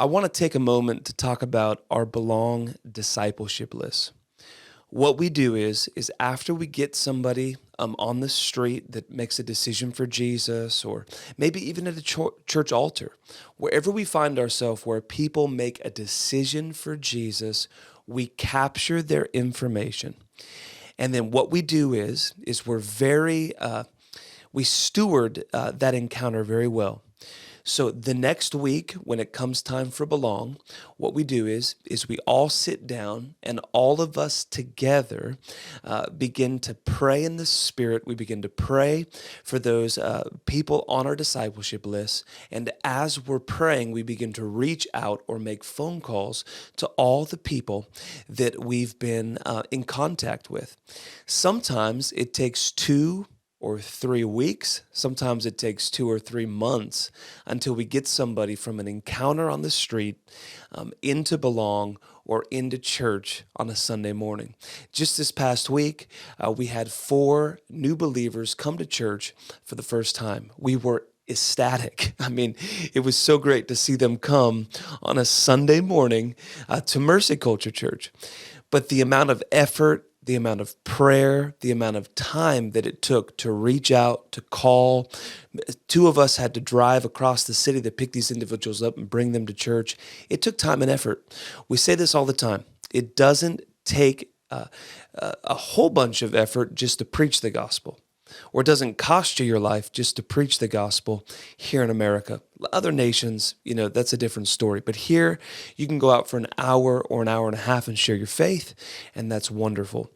I want to take a moment to talk about our Belong discipleship list. What we do is after we get somebody on the street that makes a decision for Jesus, or maybe even at a church altar, wherever we find ourselves where people make a decision for Jesus, we capture their information. And then what we do is we steward that encounter very well. So the next week, when it comes time for Belong, what we do is we all sit down and all of us together begin to pray in the Spirit. We begin to pray for those people on our discipleship list. And as we're praying, we begin to reach out or make phone calls to all the people that we've been in contact with. Sometimes it takes 2 or 3 weeks. Sometimes it takes 2 or 3 months until we get somebody from an encounter on the street into Belong or into church on a Sunday morning. Just this past week, we had 4 new believers come to church for the first time. We were ecstatic. I mean, it was so great to see them come on a Sunday morning to Mercy Culture Church. But the amount of effort, the amount of prayer, the amount of time that it took to reach out, to call. 2 of us had to drive across the city to pick these individuals up and bring them to church. It took time and effort. We say this all the time. It doesn't take a whole bunch of effort just to preach the gospel, or it doesn't cost you your life just to preach the gospel here in America. Other nations, that's a different story. But here, you can go out for an hour or an hour and a half and share your faith, and that's wonderful.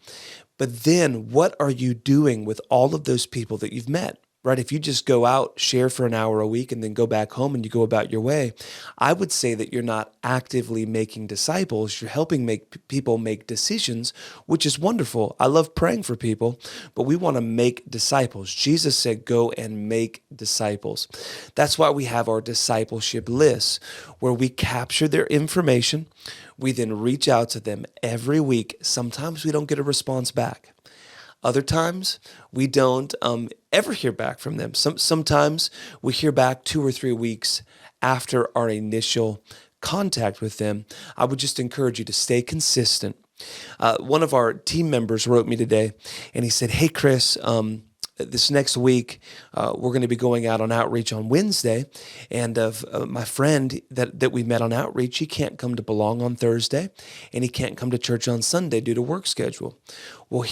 But then, what are you doing with all of those people that you've met? Right? If you just go out, share for an hour a week, and then go back home and you go about your way, I would say that you're not actively making disciples. You're helping people make decisions, which is wonderful. I love praying for people, but we want to make disciples. Jesus said, go and make disciples. That's why we have our discipleship lists, where we capture their information. We then reach out to them every week. Sometimes we don't get a response back. Other times, we don't ever hear back from them. Sometimes we hear back 2 or 3 weeks after our initial contact with them. I would just encourage you to stay consistent. One of our team members wrote me today, and he said, hey, Chris, this next week, we're going to be going out on outreach on Wednesday, and my friend that we met on outreach, he can't come to Belong on Thursday, and he can't come to church on Sunday due to work schedule. Well,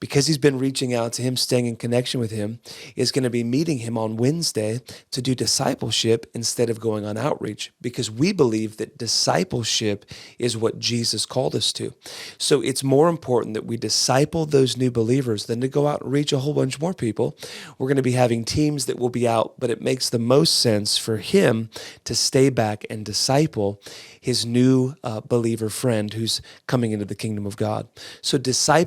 because he's been reaching out to him, staying in connection with him, is going to be meeting him on Wednesday to do discipleship instead of going on outreach, because we believe that discipleship is what Jesus called us to. So it's more important that we disciple those new believers than to go out and reach a whole bunch more people. We're going to be having teams that will be out, but it makes the most sense for him to stay back and disciple his new believer friend who's coming into the kingdom of God. So discipleship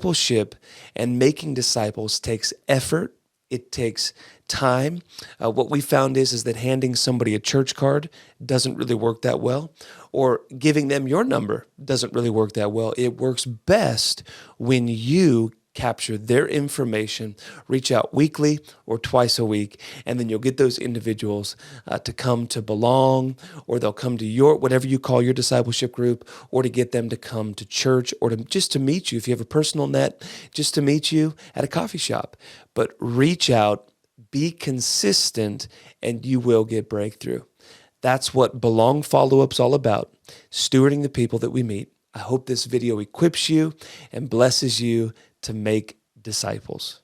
and making disciples takes effort. It takes time. What we found is that handing somebody a church card doesn't really work that well, or giving them your number doesn't really work that well. It works best when you capture their information, reach out weekly or twice a week, and then you'll get those individuals to come to Belong, or they'll come to your, whatever you call your discipleship group, or to get them to come to church, or just to meet you. If you have a personal net, just to meet you at a coffee shop. But reach out, be consistent, and you will get breakthrough. That's what Belong follow-up's all about, stewarding the people that we meet. I hope this video equips you and blesses you to make disciples.